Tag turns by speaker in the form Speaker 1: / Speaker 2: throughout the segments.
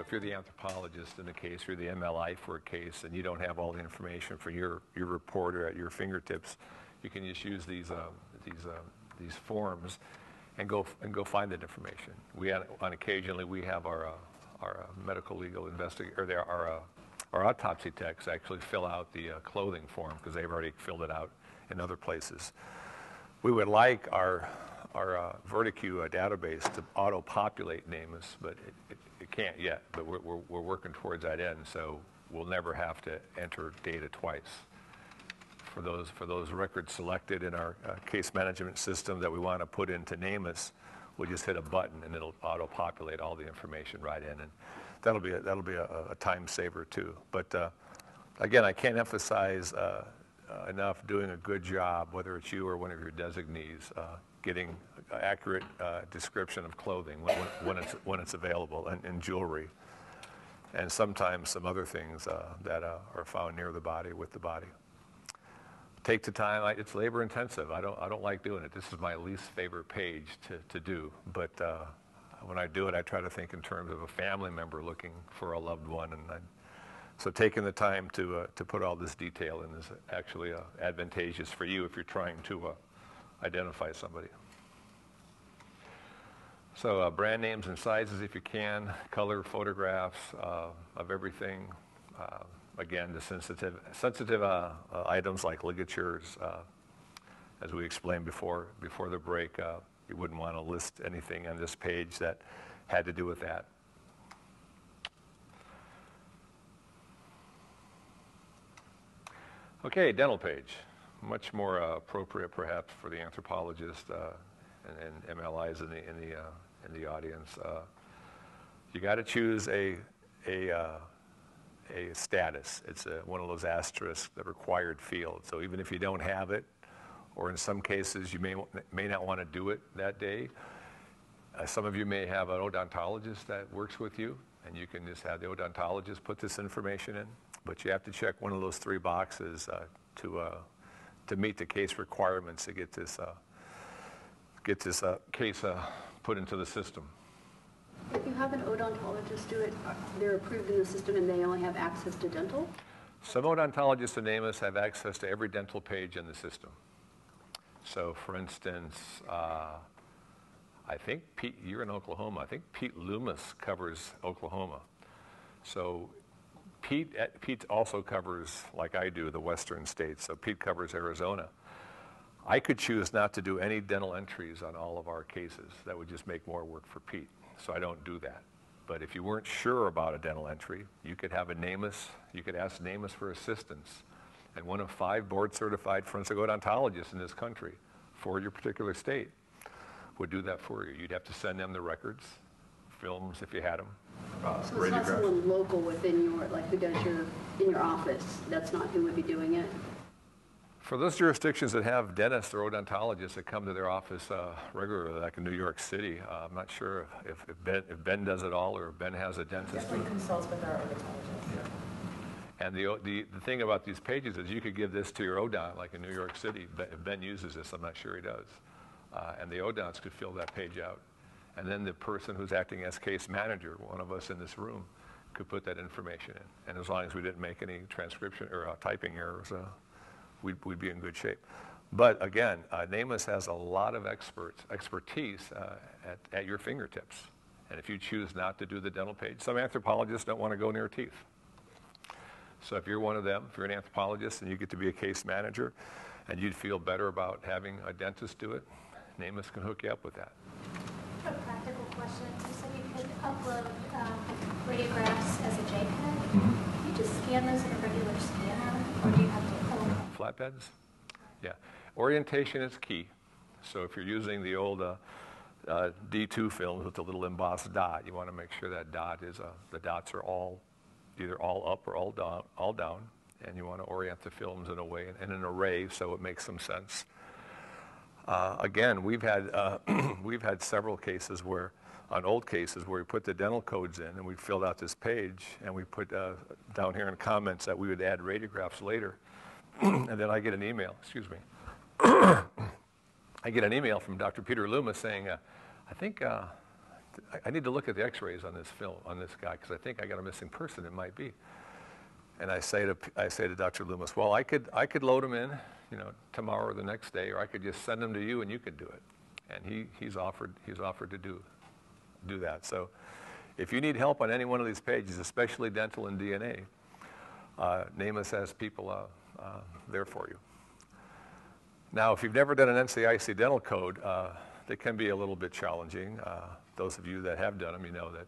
Speaker 1: if you're the anthropologist in a case, you're the MLI for a case, and you don't have all the information for your reporter at your fingertips, you can just use these forms and go find that information. Occasionally we have our medical legal investigator, or our autopsy techs actually fill out the clothing form because they've already filled it out in other places. We would like our Verticu database to auto-populate NamUs, but it can't yet. But we're working towards that end, so we'll never have to enter data twice. For those records selected in our case management system that we want to put into NamUs, we'll just hit a button and it'll auto-populate all the information right in, and that'll be a time saver too. But again, I can't emphasize enough doing a good job, whether it's you or one of your designees, getting accurate description of clothing when it's available, and jewelry, and sometimes some other things that are found near the body, with the body. Take the time. It's labor intensive. I don't like doing it. This is my least favorite page to do, but when I do it, I try to think in terms of a family member looking for a loved one, so taking the time to put all this detail in is actually advantageous for you if you're trying to identify somebody. So brand names and sizes if you can, color photographs of everything. Again, the sensitive items like ligatures, as we explained before the break, you wouldn't want to list anything on this page that had to do with that. Okay, dental page, much more appropriate perhaps for the anthropologist and MLIs in the audience. You got to choose a status. It's one of those asterisks, the required field. So even if you don't have it, or in some cases you may not want to do it that day, some of you may have an odontologist that works with you, and you can just have the odontologist put this information in. But you have to check one of those 3 boxes to meet the case requirements to get this case put into the system.
Speaker 2: If you have an odontologist do it, they're approved in the system and they only have access to dental?
Speaker 1: Some odontologists in NamUs have access to every dental page in the system. So for instance, I think Pete, you're in Oklahoma. I think Pete Loomis covers Oklahoma. So Pete also covers, like I do, the western states. So Pete covers Arizona. I could choose not to do any dental entries on all of our cases. That would just make more work for Pete. So I don't do that. But if you weren't sure about a dental entry, you could have a NamUs, you could ask NamUs for assistance. And one of 5 board-certified forensic odontologists in this country for your particular state would do that for you. You'd have to send them the records, films if you had them.
Speaker 2: So it's not someone local within your, like who does in your office, that's not who would be doing it?
Speaker 1: For those jurisdictions that have dentists or odontologists that come to their office regularly, like in New York City, I'm not sure if Ben does it all or if Ben has a dentist.
Speaker 3: Definitely consults with our odontologist. Yeah.
Speaker 1: And the thing about these pages is you could give this to your odont, like in New York City. If Ben uses this, I'm not sure he does. And the odonts could fill that page out. And then the person who's acting as case manager, one of us in this room, could put that information in. And as long as we didn't make any transcription or typing errors, we'd be in good shape. But again, NamUs has a lot of expertise at your fingertips. And if you choose not to do the dental page, some anthropologists don't want to go near teeth. So if you're one of them, if you're an anthropologist and you get to be a case manager and you'd feel better about having a dentist do it, NamUs can hook you up with that.
Speaker 4: A practical question. You said you could upload radiographs as a JPEG. Mm-hmm. Can you just scan those in a regular scanner, or do you have to
Speaker 1: flatbeds? Yeah. Orientation is key. So if you're using the old D2 films with the little embossed dot, you want to make sure that dot is the dots are all either all up or all down, and you want to orient the films in a way in an array so it makes some sense. Again, we've had several cases where, on old cases, where we put the dental codes in and we filled out this page and we put down here in comments that we would add radiographs later, and then I get an email. Excuse me. I get an email from Dr. Peter Loomis saying, I think I need to look at the x-rays on this film, on this guy, because I think I got a missing person, it might be. And I say to Dr. Loomis, well, I could load him in, tomorrow or the next day, or I could just send him to you and you could do it. And he's offered to do that. So if you need help on any one of these pages, especially dental and DNA, NamUs has people there for you. Now, if you've never done an NCIC dental code, they can be a little bit challenging. Those of you that have done them, you know that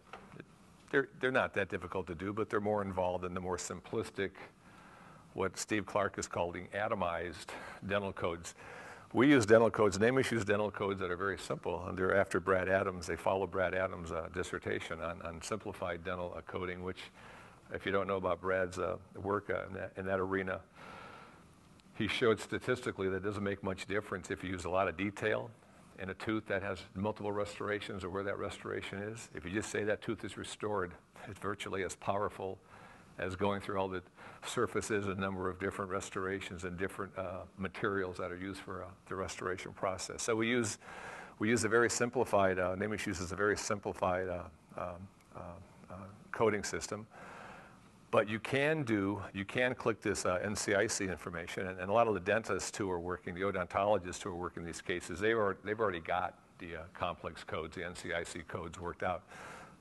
Speaker 1: they're not that difficult to do, but they're more involved in the more simplistic, what Steve Clark is calling atomized dental codes. We use dental codes, NamUs use dental codes that are very simple, and they're after Brad Adams. They follow Brad Adams' dissertation on simplified dental coding, which, if you don't know about Brad's work in that arena, he showed statistically that it doesn't make much difference if you use a lot of detail in a tooth that has multiple restorations or where that restoration is. If you just say that tooth is restored, it's virtually as powerful as going through all the surfaces, a number of different restorations and different materials that are used for the restoration process. So we use a very simplified, NamUs uses a very simplified coding system. But you can click this NCIC information, and a lot of the dentists who are working, the odontologists who are working these cases, they've already got the complex codes, the NCIC codes worked out.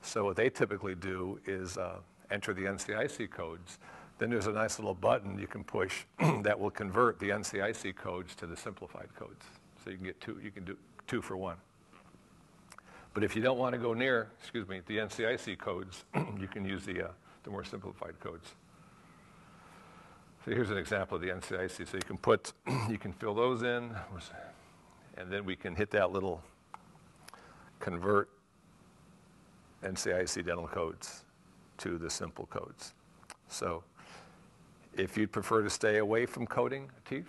Speaker 1: So what they typically do is enter the NCIC codes. Then there's a nice little button you can push that will convert the NCIC codes to the simplified codes. So you can get two, you can do 2 for 1. But if you don't want to go near, the NCIC codes, you can use the more simplified codes. So here's an example of the NCIC. So you can fill those in, and then we can hit that little convert NCIC dental codes to the simple codes. So if you'd prefer to stay away from coding teeth,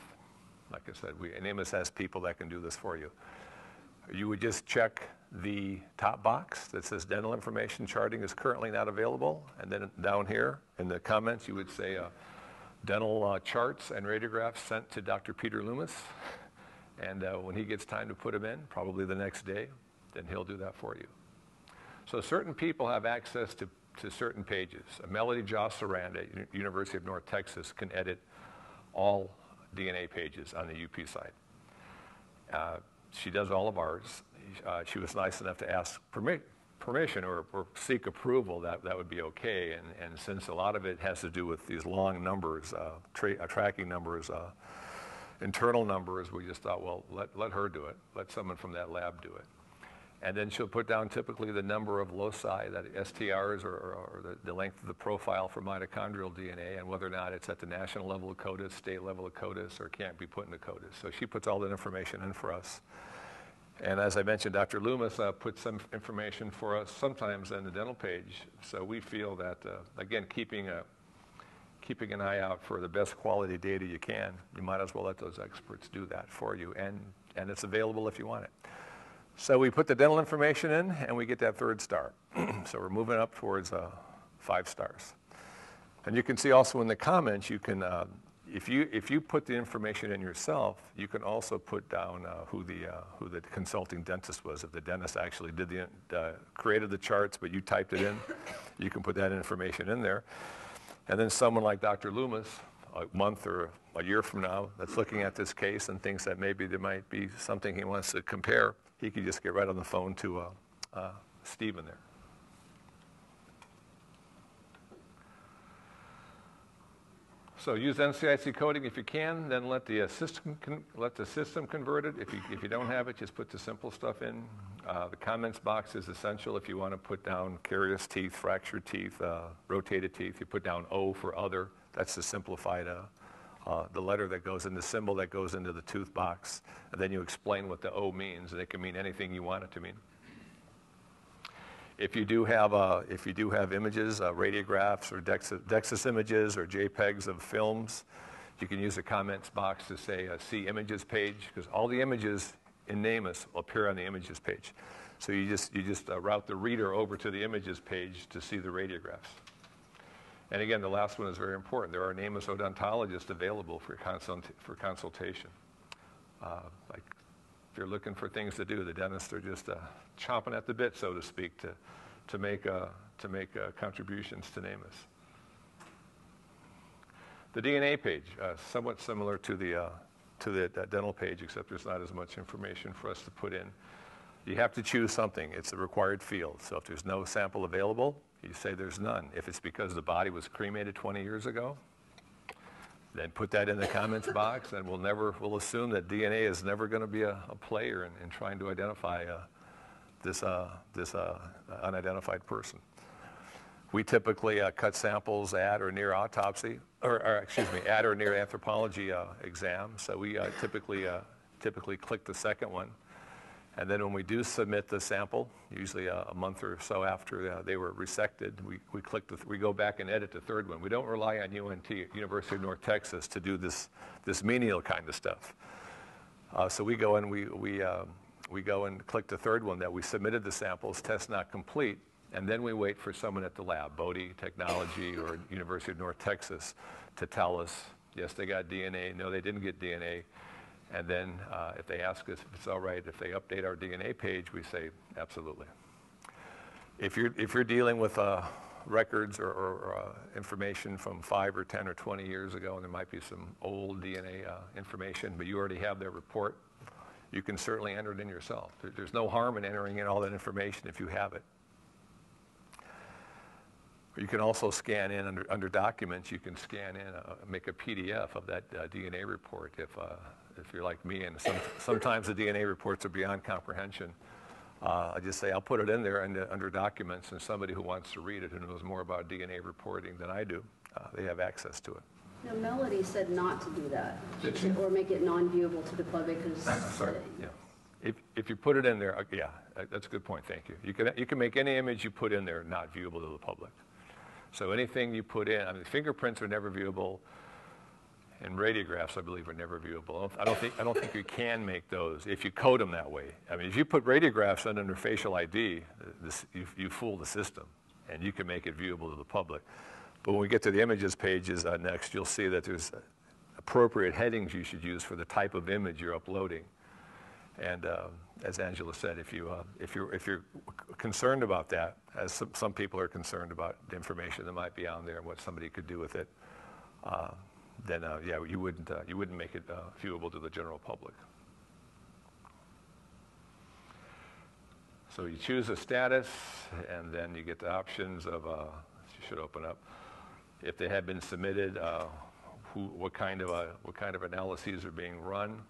Speaker 1: like I said, NamUs has people that can do this for you. You would just check the top box that says dental information charting is currently not available, and then down here in the comments you would say dental charts and radiographs sent to Dr. Peter Loomis, and when he gets time to put them in, probably the next day, then he'll do that for you. So certain people have access to certain pages. Melody Joss-Sarand at University of North Texas can edit all DNA pages on the UP side. She does all of ours. She was nice enough to ask permission or seek approval that would be okay. And since a lot of it has to do with these long numbers, tracking numbers, internal numbers, we just thought, well, let her do it. Let someone from that lab do it. And then she'll put down typically the number of loci, that STRs, or the length of the profile for mitochondrial DNA, and whether or not it's at the national level of CODIS, state level of CODIS, or can't be put into CODIS. So she puts all that information in for us. And as I mentioned, Dr. Loomis puts some information for us sometimes in the dental page. So we feel that, again, keeping an eye out for the best quality data you can, you might as well let those experts do that for you. And it's available if you want it. So we put the dental information in, and we get that 3rd star. So we're moving up towards 5 stars. And you can see also in the comments, you can, if you put the information in yourself, you can also put down who the consulting dentist was. If the dentist actually created the charts, but you typed it in, you can put that information in there. And then someone like Dr. Loomis, a month or a year from now, that's looking at this case and thinks that maybe there might be something he wants to compare, he could just get right on the phone to Steve in there. So use NCIC coding if you can, then let the system convert it. If you don't have it, just put the simple stuff in. The comments box is essential if you want to put down carious teeth, fractured teeth, rotated teeth. You put down O for other. That's the simplified, the letter that goes in, the symbol that goes into the tooth box, and then you explain what the O means, and it can mean anything you want it to mean. If you do have images, radiographs or DEXIS images or JPEGs of films, you can use the comments box to say see images page, because all the images in NamUs will appear on the images page. So you just route the reader over to the images page to see the radiographs. And again, the last one is very important. There are NamUs odontologists available for consultation. Like if you're looking for things to do, the dentists are just chomping at the bit, so to speak, to make contributions to NamUs. The DNA page, somewhat similar to the dental page, except there's not as much information for us to put in. You have to choose something. It's a required field. So if there's no sample available, you say there's none. If it's because the body was cremated 20 years ago, then put that in the comments box, and we'll assume that DNA is never going to be a player in trying to identify this unidentified person. We typically cut samples at or near autopsy, at or near anthropology exam. So we typically click the second one. And then when we do submit the sample, usually a month or so after they were resected, we go back and edit the third one. We don't rely on UNT, University of North Texas, to do this menial kind of stuff. So we go and we go and click the third one that we submitted the samples, test not complete, and then we wait for someone at the lab, Bodie Technology or University of North Texas, to tell us, yes, they got DNA, no, they didn't get DNA. And then if they ask us if it's all right, if they update our DNA page, we say absolutely. If you're dealing with records or information from 5 or 10 or 20 years ago, and there might be some old DNA information, but you already have their report, you can certainly enter it in yourself. There's no harm in entering in all that information if you have it. You can also scan in under documents. You can scan in, make a PDF of that DNA report if you're like me, and sometimes the DNA reports are beyond comprehension. I just say I'll put it in there under documents, and somebody who wants to read it, who knows more about DNA reporting than I do, they have access to it.
Speaker 2: Now, Melody said not to do that,
Speaker 1: Did she?
Speaker 2: or make it non-viewable to the public.
Speaker 1: Sorry. Yeah. If you put it in there, yeah, that's a good point. Thank you. You can make any image you put in there not viewable to the public. So anything you put in, I mean, fingerprints are never viewable, and radiographs, I believe, are never viewable. I don't think you can make those if you code them that way. I mean, if you put radiographs under facial ID, you fool the system, and you can make it viewable to the public. But when we get to the images pages next, you'll see that there's appropriate headings you should use for the type of image you're uploading. And as Angela said, if you're concerned about that, as some people are concerned about the information that might be on there and what somebody could do with it, then yeah, you wouldn't make it viewable to the general public. So you choose a status, and then you get the options of you should open up if they have been submitted, what kind of analyses are being run.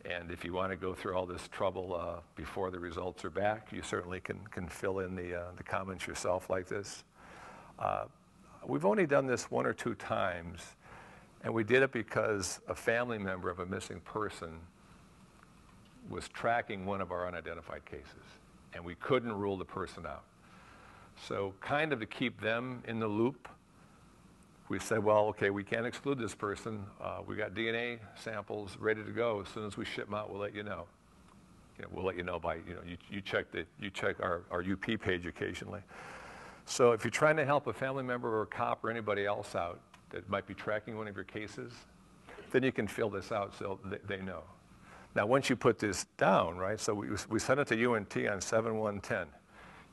Speaker 1: And if you want to go through all this trouble before the results are back, you certainly can fill in the comments yourself like this. We've only done this 1 or 2 times, and we did it because a family member of a missing person was tracking one of our unidentified cases, and we couldn't rule the person out. So kind of to keep them in the loop, we said, well, okay, we can't exclude this person. We got DNA samples ready to go. As soon as we ship them out, we'll let you know. We'll let you know by, you check our UP page occasionally. So if you're trying to help a family member or a cop or anybody else out that might be tracking one of your cases, then you can fill this out so they know. Now, once you put this down, right, so we sent it to UNT on 7/1/10.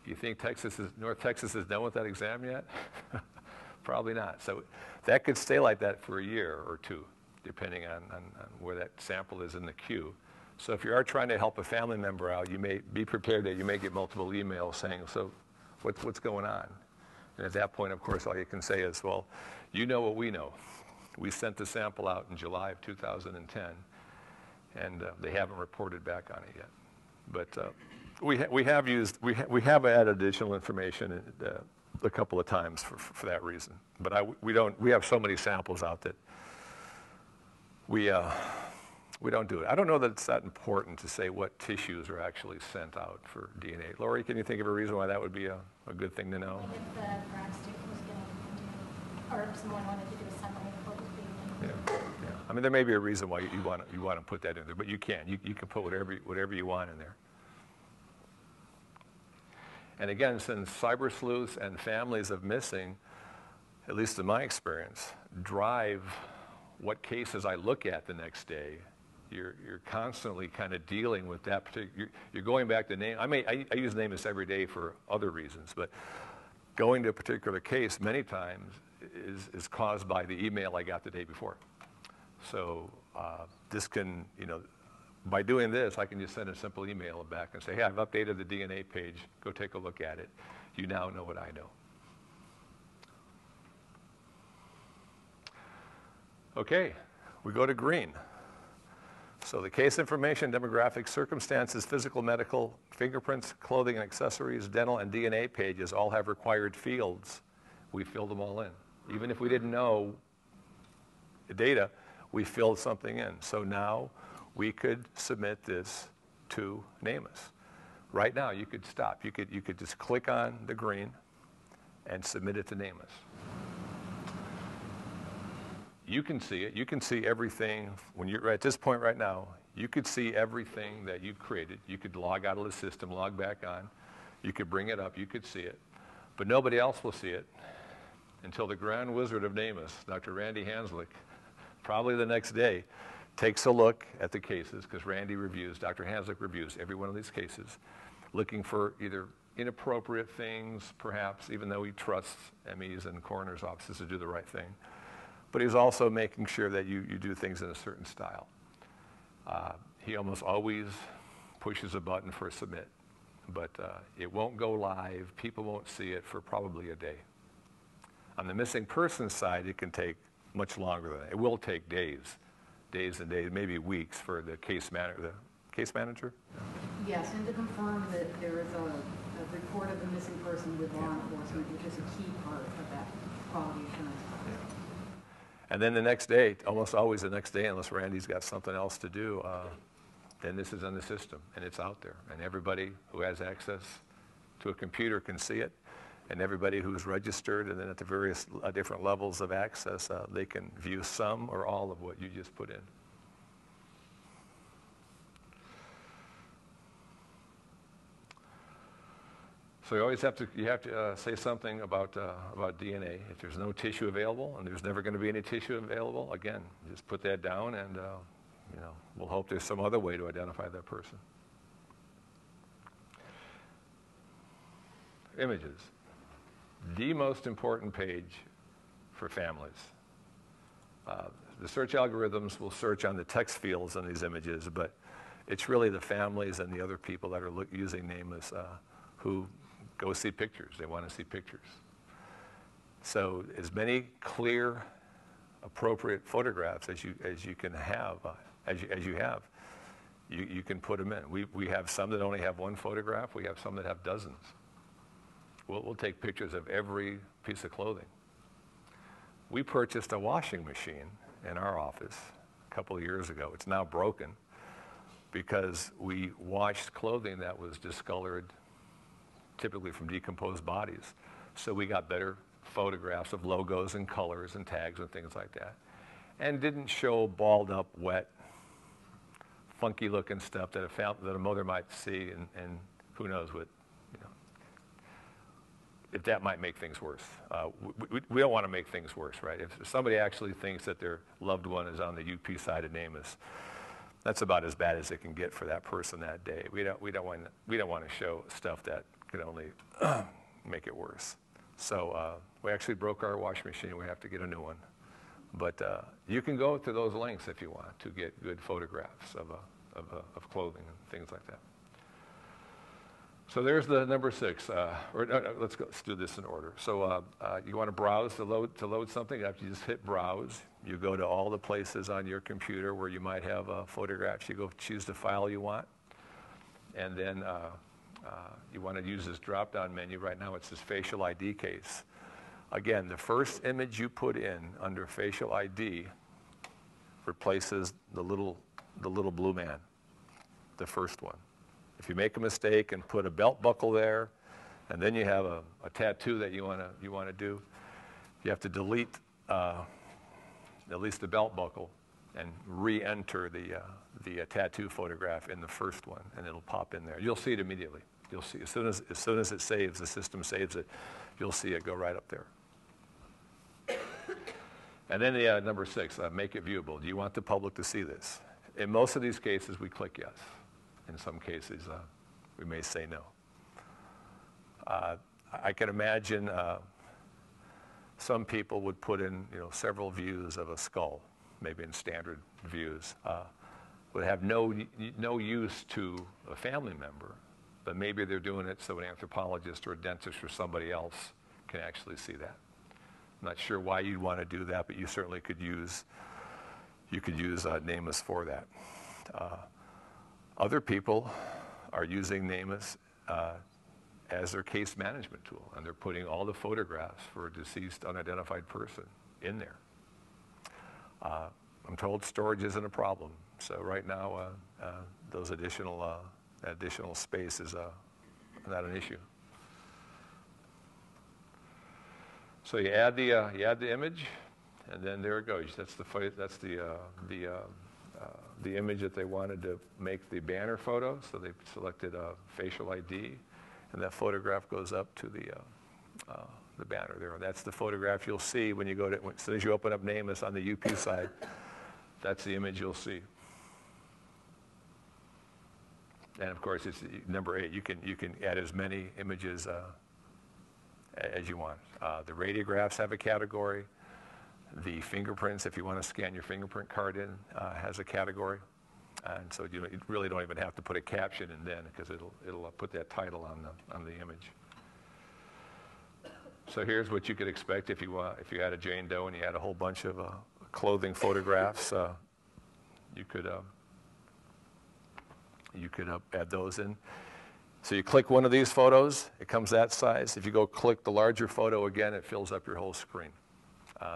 Speaker 1: You think North Texas is done with that exam yet? Probably not. So that could stay like that for a year or 2, depending on where that sample is in the queue. So if you are trying to help a family member out, you may be prepared that you may get multiple emails saying, so what's going on? And at that point, of course, all you can say is, well, you know what we know. We sent the sample out in July of 2010, and they haven't reported back on it yet. But we have added additional information a couple of times for that reason. But we have so many samples out that we don't do it. I don't know that it's that important to say what tissues are actually sent out for DNA. Lori, can you think of a reason why that would be a good thing to know?
Speaker 4: Like if the grad student was going to do, or if someone wanted to do a sample report with
Speaker 1: Yeah. I mean, there may be a reason why you want to put that in there, but you can. You can put whatever you want in there. And again, since cyber sleuths and families of missing, at least in my experience, drive what cases I look at the next day, you're constantly kind of dealing with that particular, you're going back to name. I use NamUs every day for other reasons, but going to a particular case many times is caused by the email I got the day before. So this can, by doing this, I can just send a simple email back and say, hey, I've updated the DNA page. Go take a look at it. You now know what I know. Okay, we go to green. So the case information, demographics, circumstances, physical, medical, fingerprints, clothing and accessories, dental, and DNA pages all have required fields. We filled them all in. Even if we didn't know the data, we filled something in. So now we could submit this to NamUs. Right now, you could stop. You could just click on the green and submit it to NamUs. You can see it. You can see everything. When you're at this point right now, you could see everything that you've created. You could log out of the system, log back on. You could bring it up. You could see it. But nobody else will see it until the grand wizard of NamUs, Dr. Randy Hanslick, probably the next day, takes a look at the cases, because Randy reviews, Dr. Hanslick reviews every one of these cases, looking for either inappropriate things, perhaps, even though he trusts MEs and coroner's offices to do the right thing. But he's also making sure that you do things in a certain style. He almost always pushes a button for submit, but it won't go live. People won't see it for probably a day. On the missing person side, it can take much longer than that. It will take days and days, maybe weeks for the case manager.
Speaker 5: Yes, and to confirm that there is a report of a missing person with law enforcement, which is a key part of that quality assurance process.
Speaker 1: Yeah. And then the next day, almost always the next day, unless Randy's got something else to do, then this is in the system, and it's out there. And everybody who has access to a computer can see it, and everybody who's registered, and then at the various different levels of access, they can view some or all of what you just put in. So you always have to say something about DNA. If there's no tissue available, and there's never going to be any tissue available, again, just put that down, and we'll hope there's some other way to identify that person. Images. The most important page for families. The search algorithms will search on the text fields on these images, but it's really the families and the other people that are using NamUs who go see pictures. They want to see pictures. So as many clear, appropriate photographs as you can have, you can put them in. We have some that only have one photograph. We have some that have dozens. We'll take pictures of every piece of clothing. We purchased a washing machine in our office a couple of years ago. It's now broken because we washed clothing that was discolored, typically from decomposed bodies. So we got better photographs of logos and colors and tags and things like that. And didn't show balled up, wet, funky looking stuff that a mother might see, and who knows what, if that might make things worse. We don't want to make things worse, right? If somebody actually thinks that their loved one is on the UP side of NamUs, that's about as bad as it can get for that person that day. We don't want to show stuff that could only make it worse. So we actually broke our washing machine. We have to get a new one. But you can go to those lengths if you want to get good photographs of clothing and things like that. So there's the number 6. Let's do this in order. So you want to browse to load something. After you just hit browse, you go to all the places on your computer where you might have photographs. You go choose the file you want, and then you want to use this drop-down menu. Right now it's this facial ID case. Again, the first image you put in under facial ID replaces the little blue man, the first one. If you make a mistake and put a belt buckle there, and then you have a tattoo that you want to do, you have to delete at least the belt buckle and re-enter the tattoo photograph in the first one, and it'll pop in there. You'll see it immediately. You'll see as soon as it saves, the system saves it, you'll see it go right up there. And then the number 6, make it viewable. Do you want the public to see this? In most of these cases, we click yes. In some cases, we may say no. I can imagine some people would put in, several views of a skull, maybe in standard views, would have no use to a family member, but maybe they're doing it so an anthropologist or a dentist or somebody else can actually see that. I'm not sure why you'd want to do that, but you certainly could use NamUs for that. Other people are using NamUs as their case management tool, and they're putting all the photographs for a deceased unidentified person in there. I'm told storage isn't a problem, so right now those additional space is not an issue. So you add the image, and then there it goes. That's the image that they wanted to make the banner photo. So they selected a facial ID, and that photograph goes up to the banner there. That's the photograph you'll see when you go to, as soon as you open up NamUs on the UP side. That's the image you'll see. And of course, it's number 8. You can add as many images as you want. The radiographs have a category. The fingerprints, if you want to scan your fingerprint card in, has a category. And so you really don't even have to put a caption in then, because it'll put that title on the image. So here's what you could expect if you had a Jane Doe and you had a whole bunch of clothing photographs. You could add those in. So you click one of these photos, it comes that size. If you go click the larger photo again, it fills up your whole screen.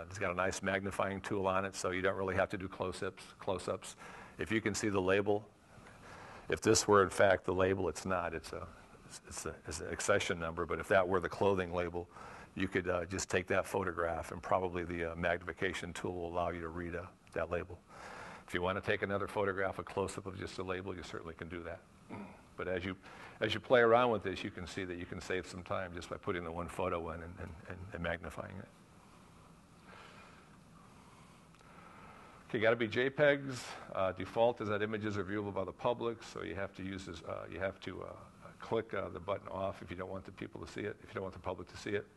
Speaker 1: It's got a nice magnifying tool on it, so you don't really have to do close-ups. If you can see the label, if this were in fact the label, it's not. It's an accession number, but if that were the clothing label, you could just take that photograph, and probably the magnification tool will allow you to read that label. If you want to take another photograph, a close-up of just the label, you certainly can do that. But as you play around with this, you can see that you can save some time just by putting the one photo in and magnifying it. Okay, got to be JPEGs. Default is that images are viewable by the public, so you have to click the button off if you don't want the people to see it, if you don't want the public to see it.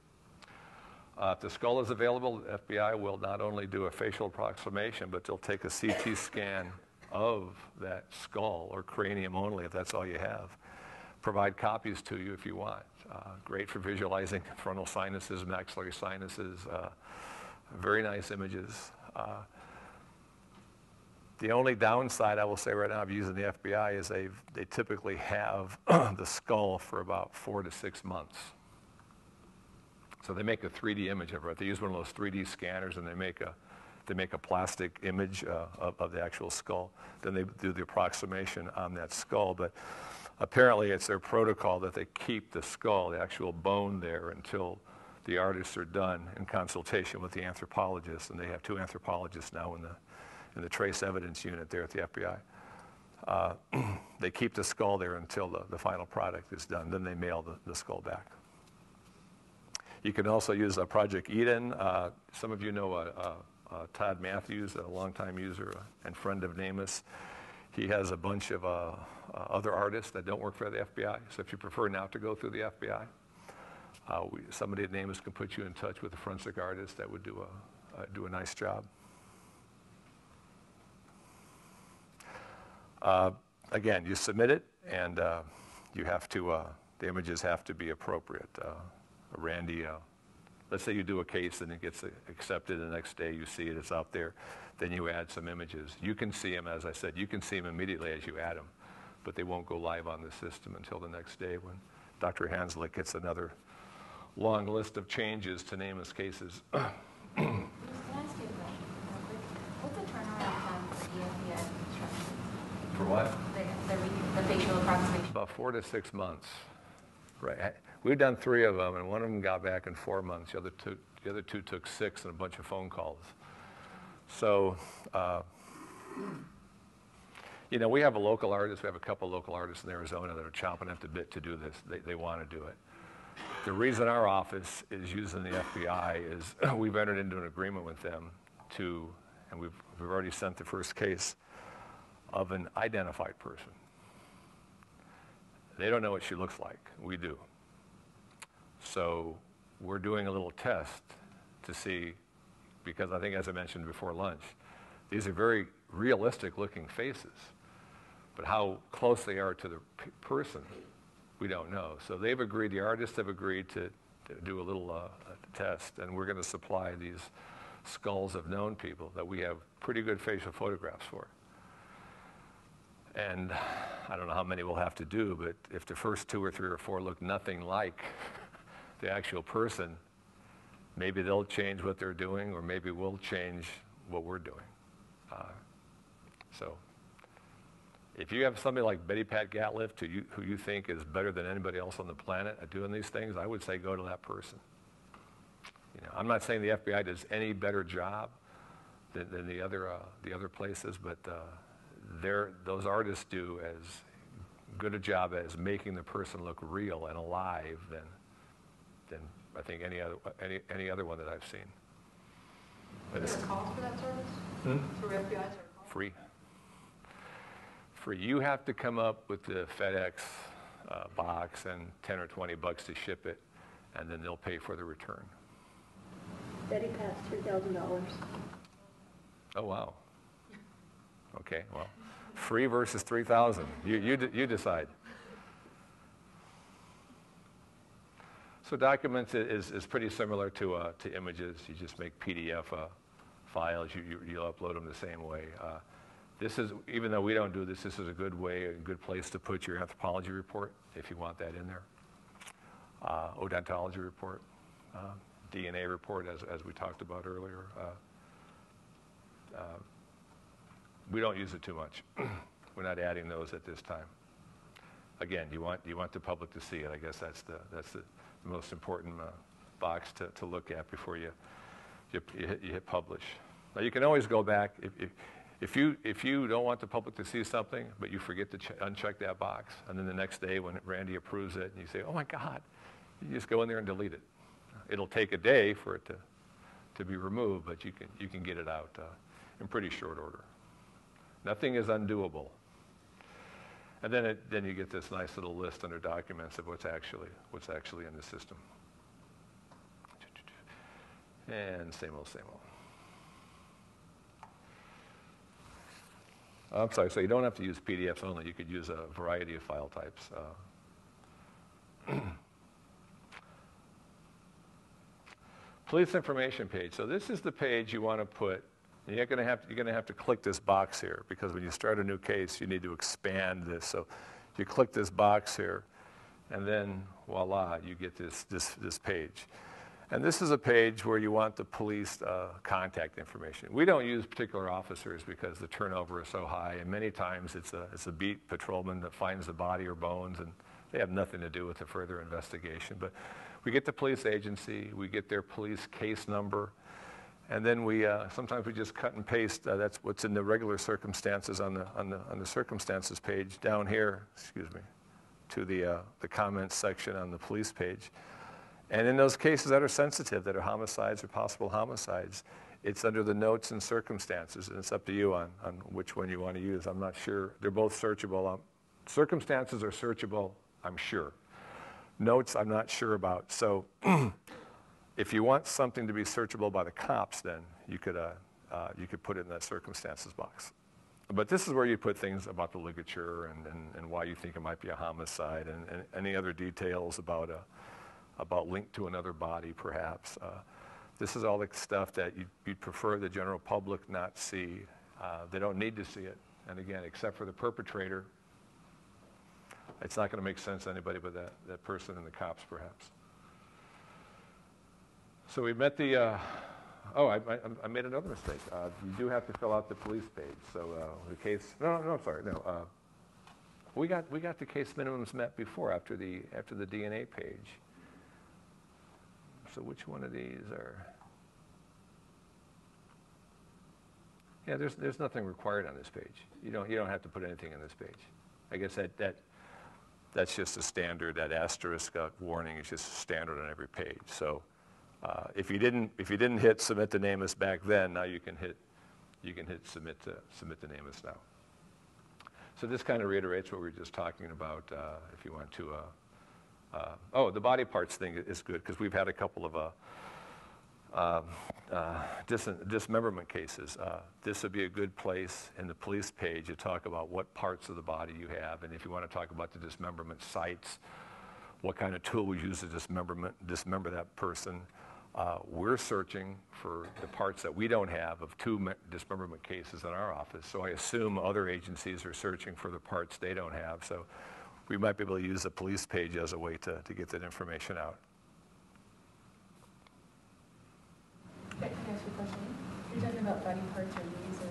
Speaker 1: If the skull is available, the FBI will not only do a facial approximation, but they'll take a CT scan of that skull or cranium only, if that's all you have. Provide copies to you if you want. Great for visualizing frontal sinuses, maxillary sinuses. Very nice images. The only downside I will say right now of using the FBI is they typically have the skull for about 4 to 6 months. So they make a 3D image of it. They use one of those 3D scanners, and they make a plastic image of the actual skull. Then they do the approximation on that skull. But apparently it's their protocol that they keep the skull, the actual bone there, until the artists are done in consultation with the anthropologist. And they have 2 anthropologists now in the trace evidence unit there at the FBI. They keep the skull there until the final product is done. Then they mail the skull back. You can also use Project Eden. Some of you know Todd Matthews, a longtime user and friend of NamUs. He has a bunch of other artists that don't work for the FBI. So if you prefer not to go through the FBI, somebody at NamUs can put you in touch with a forensic artist that would do a nice job. Again, you submit it, and you have to. The images have to be appropriate. Randy, let's say you do a case and it gets accepted, the next day you see it, it's out there, then you add some images. You can see them, as I said, you can see them immediately as you add them, but they won't go live on the system until the next day when Dr. Hanslick gets another long list of changes to NamUs cases.
Speaker 4: Can I ask you a question real quick? What's the turnaround time for the FBI construction?
Speaker 1: For what?
Speaker 4: The facial approximation.
Speaker 1: About 4 to 6 months. Right. We've done 3 of them, and one of them got back in 4 months. The other two took 6 and a bunch of phone calls. So, we have a local artist. We have a couple of local artists in Arizona that are chomping at the bit to do this. They want to do it. The reason our office is using the FBI is we've entered into an agreement with them and we've already sent the first case, of an identified person. They don't know what she looks like. We do. So we're doing a little test to see, because I think, as I mentioned before lunch, these are very realistic looking faces, but how close they are to the person, we don't know. So they've agreed, the artists have agreed to do a little test, and we're going to supply these skulls of known people that we have pretty good facial photographs for. And I don't know how many we'll have to do, but if the first 2 or 3 or 4 look nothing like the actual person, maybe they'll change what they're doing, or maybe we'll change what we're doing. So if you have somebody like Betty Pat Gatliff who you think is better than anybody else on the planet at doing these things, I would say go to that person. You know, I'm not saying the FBI does any better job than the other places, but those artists do as good a job as making the person look real and alive than I think any other one that I've seen. But
Speaker 5: Is there a cost for that service? Through FBI, is there a cost?
Speaker 1: Free. Free. You have to come up with the FedEx box and $10 or $20 to ship it, and then they'll pay for the return.
Speaker 2: Betty Pat's $3,000.
Speaker 1: Oh, wow. Okay, well, free versus 3,000. You decide. So documents is pretty similar to images. You just make PDF files. You'll upload them the same way. This is, even though we don't do this, this is a good way, a good place to put your anthropology report if you want that in there. Odontology report, DNA report, as we talked about earlier. We don't use it too much. We're not adding those at this time. Again, you want the public to see it. I guess that's the most important box to look at before you hit publish. Now you can always go back if you don't want the public to see something, but you forget to uncheck that box, and then the next day when Randy approves it, and you say, "Oh my God," you just go in there and delete it. It'll take a day for it to be removed, but you can get it out in pretty short order. Nothing is undoable. And then you get this nice little list under documents of what's actually in the system. And same old, same old. I'm sorry, so you don't have to use PDFs only. You could use a variety of file types. Police information page. So this is the page you want to put. You're going to have to click this box here, because when you start a new case, you need to expand this. So you click this box here, and then voila, you get this page. And this is a page where you want the police contact information. We don't use particular officers because the turnover is so high, and many times it's a beat patrolman that finds the body or bones, and they have nothing to do with the further investigation. But we get the police agency, we get their police case number, and then sometimes we just cut and paste. That's what's in the regular circumstances on the circumstances page down here. Excuse me, to the comments section on the police page. And in those cases that are sensitive, that are homicides or possible homicides, it's under the notes and circumstances, and it's up to you on which one you want to use. I'm not sure. They're both searchable. Circumstances are searchable, I'm sure. Notes, I'm not sure about. So if you want something to be searchable by the cops, then you could put it in that circumstances box. But this is where you put things about the ligature and why you think it might be a homicide, and any other details about link to another body, perhaps. This is all the stuff that you'd prefer the general public not see. They don't need to see it. And again, except for the perpetrator, it's not going to make sense to anybody but that person and the cops, perhaps. So we met the, I made another mistake. You do have to fill out the police page. So the case, no, sorry, no. We got the case minimums met before, after the DNA page. So which one of these are? Yeah, there's nothing required on this page. You don't have to put anything on this page. I guess that's just a standard. That asterisk warning is just standard on every page. So if you didn't hit submit the NamUs back then, now you can hit submit the NamUs now. So this kind of reiterates what we were just talking about. If you want to, oh, the body parts thing is good because we've had a couple of dismemberment cases. This would be a good place in the police page to talk about what parts of the body you have, and if you want to talk about the dismemberment sites, what kind of tool we use to dismember that person. We're searching for the parts that we don't have of 2 dismemberment cases in our office, so I assume other agencies are searching for the parts they don't have, so we might be able to use the police page as a way to get that information out.
Speaker 3: Can I ask you a question? You're talking about body parts or reason.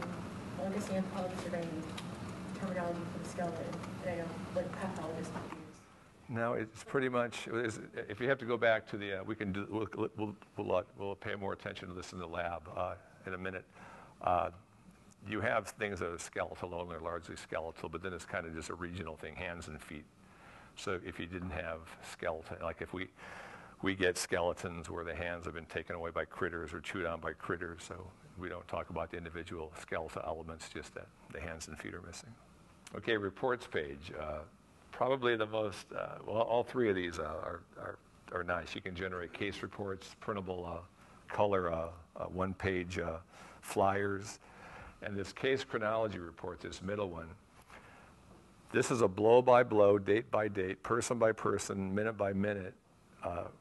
Speaker 3: Well, I guess the anthropologists are going to need terminology for the skeleton. I know, like pathologists use.
Speaker 1: No, it's pretty much, if you have to go back to the, we can do, we'll pay more attention to this in the lab in a minute. You have things that are skeletal only, or largely skeletal, but then it's kind of just a regional thing, hands and feet. So if you didn't have skeleton, like if we get skeletons where the hands have been taken away by critters or chewed on by critters, so we don't talk about the individual skeletal elements, just that the hands and feet are missing. Okay, reports page. Probably the most, well, all 3 of these are nice. You can generate case reports, printable color, 1-page flyers. And this case chronology report, this middle one, this is a blow-by-blow, date-by-date, person by person, minute by minute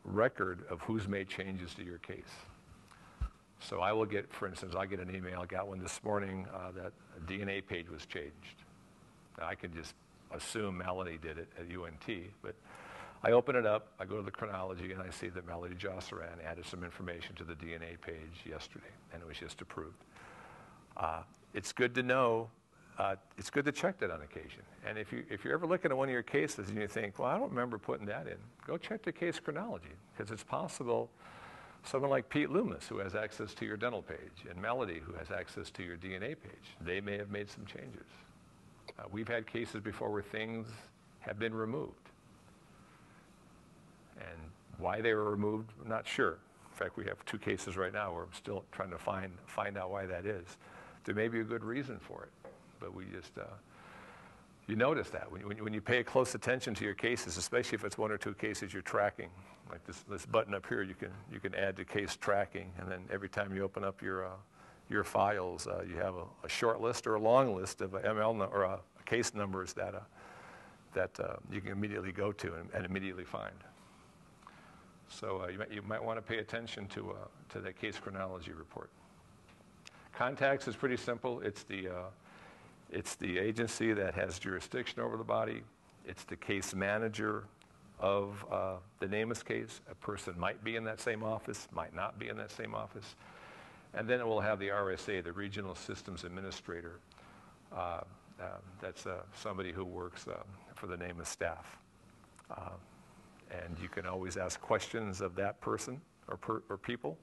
Speaker 1: record of who's made changes to your case. So I will get, for instance, I get an email, I got one this morning that a DNA page was changed. Now, I can just assume Melody did it at UNT, but I open it up, I go to the chronology, and I see that Melody Josseran added some information to the DNA page yesterday, and it was just approved. It's good to know, it's good to check that on occasion. And if you're ever looking at one of your cases and you think, well, I don't remember putting that in, go check the case chronology, because it's possible someone like Pete Loomis, who has access to your dental page, and Melody, who has access to your DNA page, they may have made some changes. We've had cases before where things have been removed. And why they were removed, I'm not sure. In fact, we have 2 cases right now where I'm still trying to find out why that is. There may be a good reason for it, but we just, you notice that. When you pay close attention to your cases, especially if it's 1 or 2 cases you're tracking, like this button up here, you can add to case tracking, and then every time you open up your files, you have a short list or a long list of ML or case numbers that you can immediately go to and immediately find. So you might want to pay attention to the case chronology report. Contacts is pretty simple. It's the agency that has jurisdiction over the body. It's the case manager of the NamUs case. A person might be in that same office, might not be in that same office. And then it will have the RSA, the Regional Systems Administrator. That's somebody who works for the NamUs staff. And you can always ask questions of that person or people.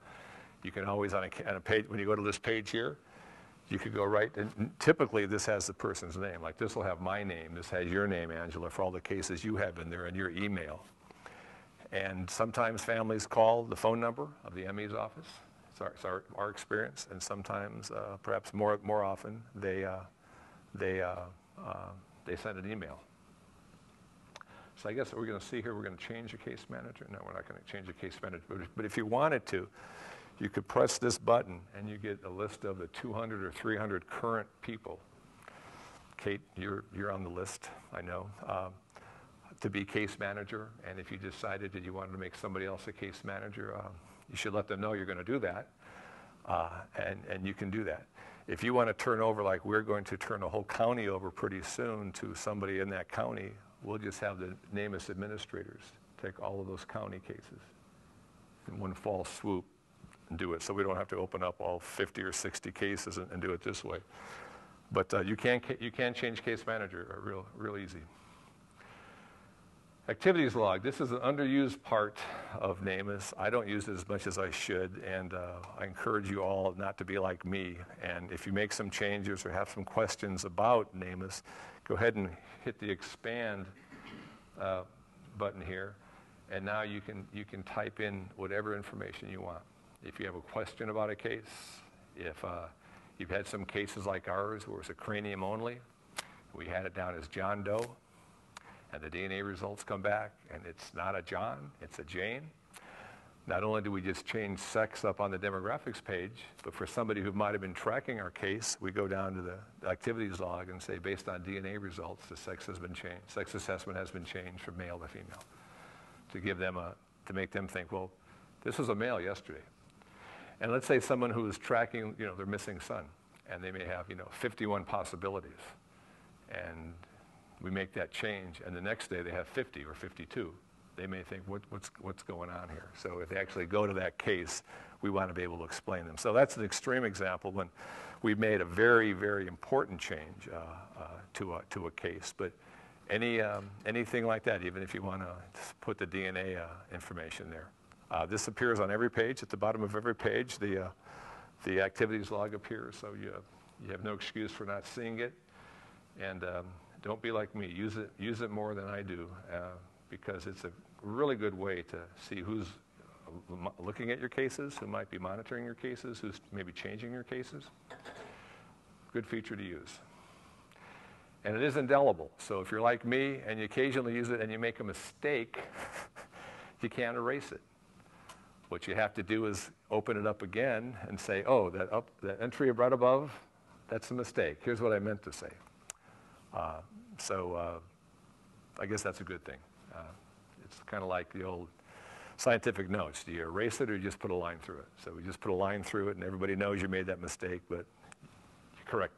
Speaker 1: You can always, on a page, when you go to this page here, you could go right, and typically this has the person's name. Like this will have my name, this has your name, Angela, for all the cases you have in there and your email. And sometimes families call the phone number of the ME's office. It's our experience, and sometimes, perhaps more often, they send an email. So I guess what we're going to see here, we're going to change the case manager. No, we're not going to change the case manager. But if you wanted to, you could press this button, and you get a list of the 200 or 300 current people. Kate, you're on the list, I know, to be case manager. And if you decided that you wanted to make somebody else a case manager, you should let them know you're going to do that, and you can do that. If you want to turn over, like we're going to turn a whole county over pretty soon to somebody in that county, we'll just have the NamUs administrators take all of those county cases in one fall swoop and do it, so we don't have to open up all 50 or 60 cases and do it this way. But you can change case manager real easy. Activities log. This is an underused part of NamUs. I don't use it as much as I should, and I encourage you all not to be like me. And if you make some changes or have some questions about NamUs, go ahead and hit the expand button here, and now you can type in whatever information you want. If you have a question about a case, if you've had some cases like ours where it's a cranium only, We had it down as John Doe, and the DNA results come back, and it's not a John, it's a Jane. Not only do we just change sex up on the demographics page, but for somebody who might have been tracking our case, we go down to the activities log and say, based on DNA results, the sex has been changed. Sex assessment has been changed from male to female, to give them to make them think, well, this was a male yesterday. And let's say someone who is tracking, their missing son, and they may have, 51 possibilities, and we make that change, and the next day they have 50 or 52. They may think, what's going on here? So if they actually go to that case, we want to be able to explain them. So that's an extreme example when we've made a very, very important change to a case. But anything like that, even if you want to put the DNA information there. This appears on every page. At the bottom of every page, the activities log appears, so you have no excuse for not seeing it. And don't be like me. Use it more than I do, because it's a really good way to see who's looking at your cases, who might be monitoring your cases, who's maybe changing your cases. Good feature to use. And it is indelible. So if you're like me and you occasionally use it and you make a mistake, you can't erase it. What you have to do is open it up again and say, oh, that entry right above, that's a mistake. Here's what I meant to say. So I guess that's a good thing. It's kind of like the old scientific notes. Do you erase it or you just put a line through it? So we just put a line through it and everybody knows you made that mistake, but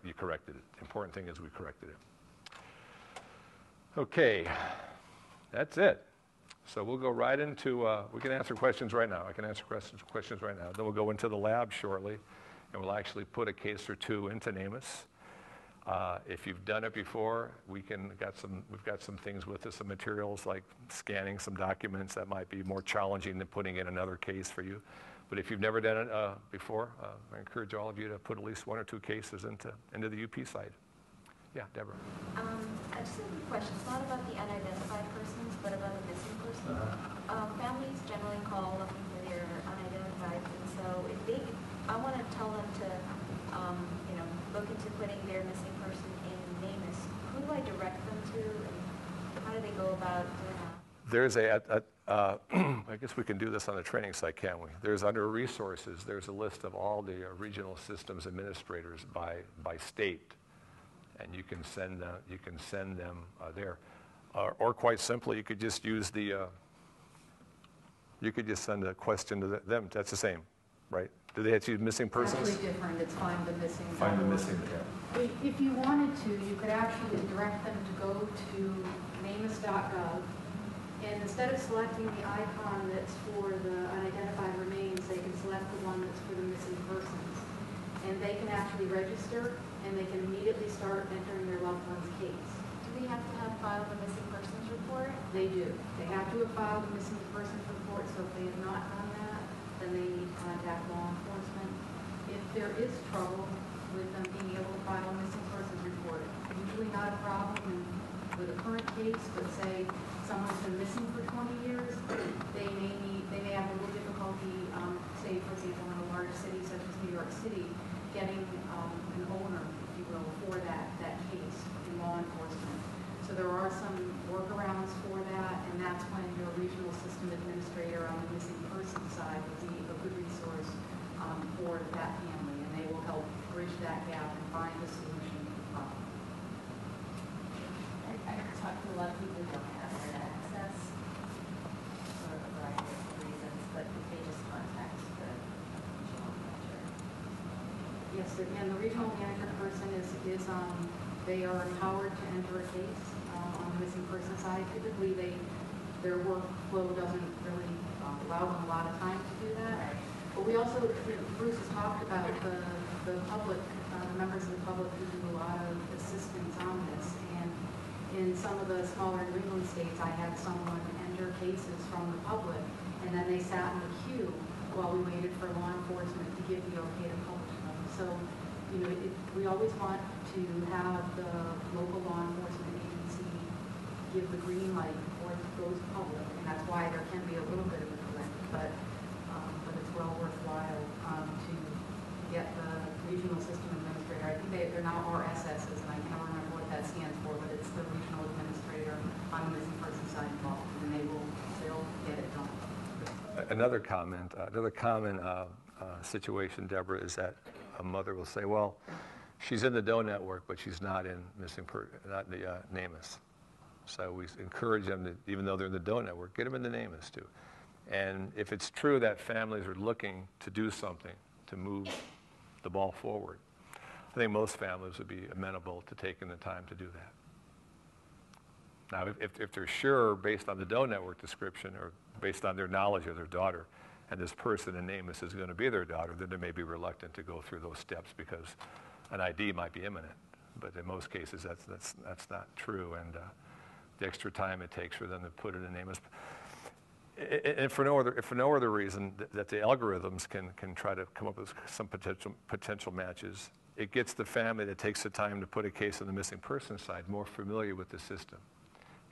Speaker 1: you corrected it. The important thing is we corrected it. Okay, that's it. So we'll go right into, we can answer questions right now. I can answer questions right now. Then we'll go into the lab shortly, and we'll actually put a case or two into NamUs. If you've done it before, we've got some things with us, some materials like scanning some documents that might be more challenging than putting in another case for you. But if you've never done it before, I encourage all of you to put at least one or two cases into the UP side. Yeah, Deborah.
Speaker 6: I just have a question. It's not about the unidentified persons, but about a missing person. Families generally call looking for their unidentified, and so I want to tell them to, look into putting their missing person in NamUs. Who do I direct them to, and how do they go about doing that?
Speaker 1: There's I guess we can do this on the training site, can't we? There's under resources, there's a list of all the regional systems administrators by state, and you can send them there, or quite simply, you could just use you could just send a question to them. That's the same, right? Do they have to use missing persons?
Speaker 5: Actually different, it's find the missing.
Speaker 1: Find the missing, yeah.
Speaker 5: If you wanted to, you could actually direct them to go to namus.gov, and instead of selecting the icon that's for the unidentified remains, they can select the one that's for the missing persons. And they can actually register, and they can immediately start entering their loved one's case.
Speaker 6: Do they have to have filed a missing persons report?
Speaker 5: They do. They have to have filed a missing persons report, so if they have not done that, then they need to contact law enforcement. If there is trouble with them being able to file a missing persons report, usually not a problem with a current case, but say someone's been missing for 20 years, they may have a little difficulty, say for example in a large city such as New York City, getting an owner, if you will, for that case in law enforcement. So there are some workarounds for that, and that's when your regional system administrator on the missing person side will be a good resource for that family, and they will help bridge that gap and find a solution to the problem.
Speaker 7: I've talked to a lot of people who don't have internet access for a variety of reasons, but if they just contact the regional manager.
Speaker 5: Yes, and the regional manager person they are empowered to enter a case on the missing person side. Typically, their workflow doesn't really allow them a lot of time to do that. But we also, Bruce has talked about the public, the members of the public who do a lot of assistance on this. And in some of the smaller New England states, I had someone enter cases from the public, and then they sat in the queue while we waited for law enforcement to give the okay to publish them. So, we always want to have the local law enforcement agency give the green light before it goes public, and that's why there can be a little bit of a delay, but it's well worthwhile to get the regional system administrator. I think they're now RSSs, and I can't remember what that stands for,
Speaker 1: Another comment, another common situation, Deborah, is that a mother will say, well, she's in the DOE network, but she's not in not in the NamUs. So we encourage them to, even though they're in the DOE network, get them in the NamUs too. And if it's true that families are looking to do something to move the ball forward, I think most families would be amenable to taking the time to do that. Now, if they're sure, based on the DOE network description or based on their knowledge of their daughter, and this person in NamUs is going to be their daughter, then they may be reluctant to go through those steps because an ID might be imminent. But in most cases, that's not true, and the extra time it takes for them to put it in NamUs. And for no other reason, that the algorithms can try to come up with some potential matches. It gets the family that takes the time to put a case on the missing person side more familiar with the system.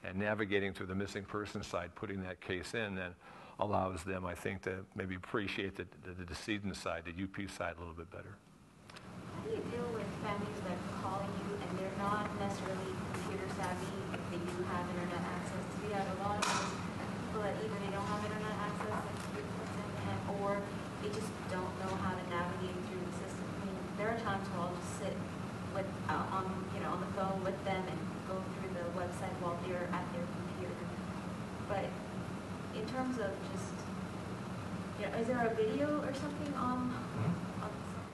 Speaker 1: And navigating through the missing person side, putting that case in, then allows them, I think, to maybe appreciate the decedent side, the UP side a little bit better.
Speaker 6: How do you deal with families that call you and they're not necessarily computer savvy if they do have internet access? We have a lot of people that either they don't have internet access, or they just don't know how to navigate through the system. I mean, there are times where I'll just sit with on the phone with them and go through the website while they're at their computer. But in terms of just, is there a video or something on?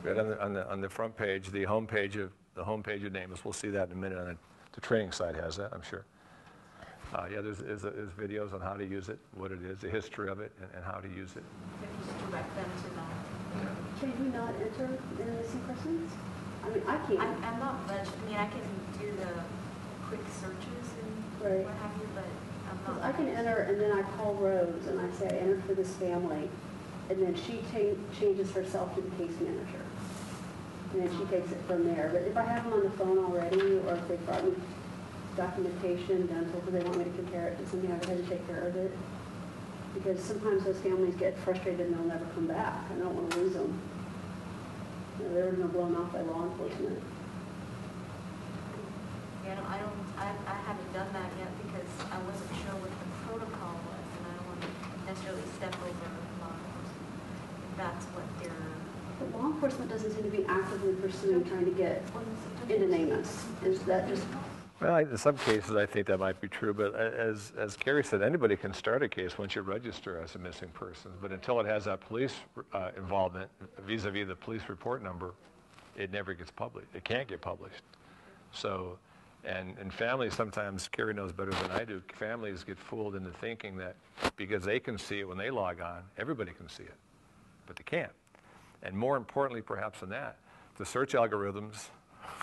Speaker 1: Right on the front page, the homepage of NamUs. We'll see that in a minute. On the training site has that, I'm sure. Yeah, there's videos on how to use it, what it is, the history of it, and how to use it.
Speaker 6: If you just direct them to that.
Speaker 2: Can you not enter in missing persons? I mean, I can't.
Speaker 6: I'm not much. I mean, I can do the quick searches and
Speaker 2: Right.
Speaker 6: what have you, but I'm not.
Speaker 2: I can enter, and then I call Rose, and I say, I entered for this family, and then she changes herself to the case manager. And then she takes it from there. But if I have them on the phone already, or if they've brought me documentation done, so they want me to compare it to something, I go ahead and take care of it. Because sometimes those families get frustrated and they'll never come back. I don't want to lose them. They're blown off by law enforcement.
Speaker 6: Yeah, I haven't done that yet because I wasn't sure what the protocol was, and I don't want to necessarily step over law enforcement. If that's what they're.
Speaker 2: But law enforcement doesn't seem to be actively pursuing trying to get into NamUs. Is that just?
Speaker 1: Well, in some cases, I think that might be true, but as Carrie said, anybody can start a case once you register as a missing person. But until it has that police involvement vis-a-vis the police report number, it never gets published. It can't get published. So, and families sometimes, Carrie knows better than I do, families get fooled into thinking that because they can see it when they log on, everybody can see it, but they can't. And more importantly, perhaps than that, the search algorithms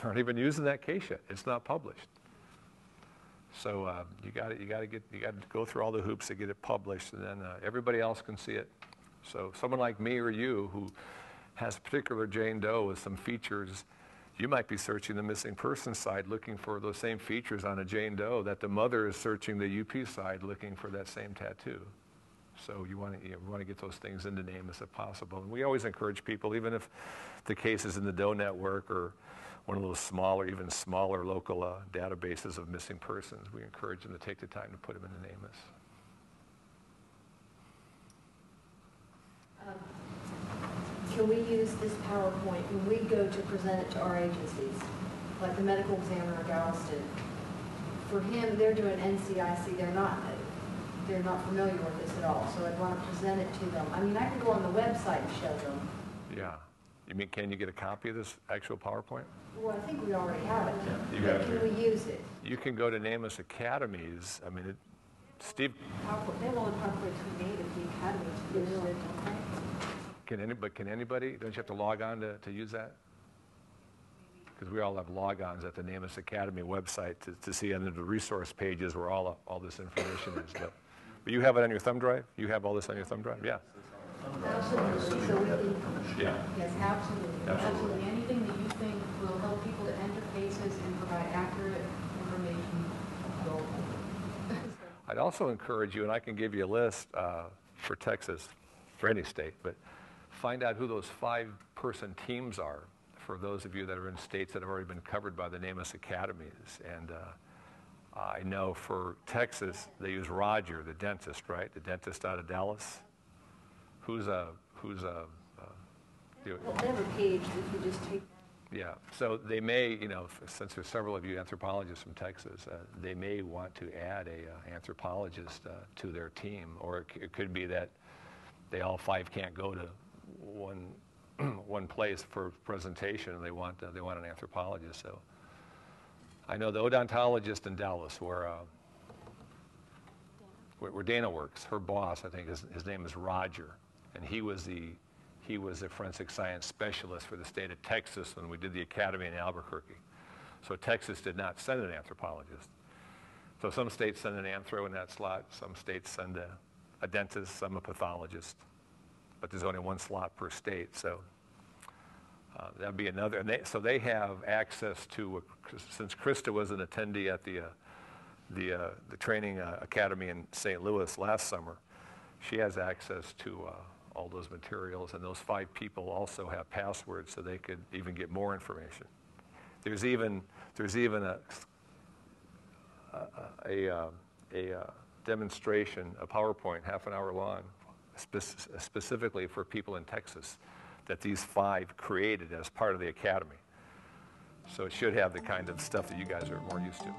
Speaker 1: aren't even using that case yet. It's not published. So you got to go through all the hoops to get it published, and then everybody else can see it. So someone like me or you who has a particular Jane Doe with some features, you might be searching the missing person side looking for those same features on a Jane Doe that the mother is searching the UP side looking for that same tattoo. So you want to get those things into NamUs if possible. And we always encourage people, even if the case is in the DOE network or one of those smaller, even smaller local databases of missing persons, we encourage them to take the time to put them into NamUs.
Speaker 8: Can we use this PowerPoint when we go to present it to our agencies, like the medical examiner Galveston? For him, they're doing NCIC. They're not familiar with this at all. So I'd want to present it to them. I mean, I can go on the website and show them.
Speaker 1: Yeah. You mean, can you get a copy of this actual PowerPoint?
Speaker 8: Well, I think we already have it.
Speaker 1: You
Speaker 8: But
Speaker 1: have
Speaker 8: can
Speaker 1: it.
Speaker 8: we use it?
Speaker 1: You can go to NamUs Academies. I mean, Steve,
Speaker 8: PowerPoint. They have all the PowerPoints we made at the academy to use it, don't they?
Speaker 1: can anybody, don't you have to log on to use that? Because we all have logons at the NamUs Academy website to see under the resource pages where all this information is. But you have it on your thumb drive? You have all this on your thumb drive? Yeah.
Speaker 8: Absolutely. So we can,
Speaker 1: Yeah.
Speaker 5: Yes, absolutely.
Speaker 1: Absolutely.
Speaker 5: Anything that you think will help people to enter cases and provide accurate information, go.
Speaker 1: I'd also encourage you, and I can give you a list for Texas, for any state, but find out who those 5-person teams are for those of you that are in states that have already been covered by the NamUs Academies. And I know for Texas, they use Roger, the dentist, right? The dentist out of Dallas.
Speaker 2: Well, they have a page that you just take.
Speaker 1: yeah, so they may, since there's several of you anthropologists from Texas, they may want to add a anthropologist to their team, or it could be that they all 5 can't go to one place for presentation, and they want an anthropologist. So I know the odontologist in Dallas, where Dana works, her boss, I think his name is Roger, and he was a forensic science specialist for the state of Texas when we did the academy in Albuquerque. So Texas did not send an anthropologist. So some states send an anthro in that slot, some states send a dentist, some a pathologist, but there's only 1 slot per state. So that'd be another. And so they have access to, since Krista was an attendee at the training academy in St. Louis last summer, she has access to all those materials, and those 5 people also have passwords, so they could even get more information. There's even a demonstration, a PowerPoint, half an hour long, specifically for people in Texas, that these 5 created as part of the academy. So it should have the kind of stuff that you guys are more used to.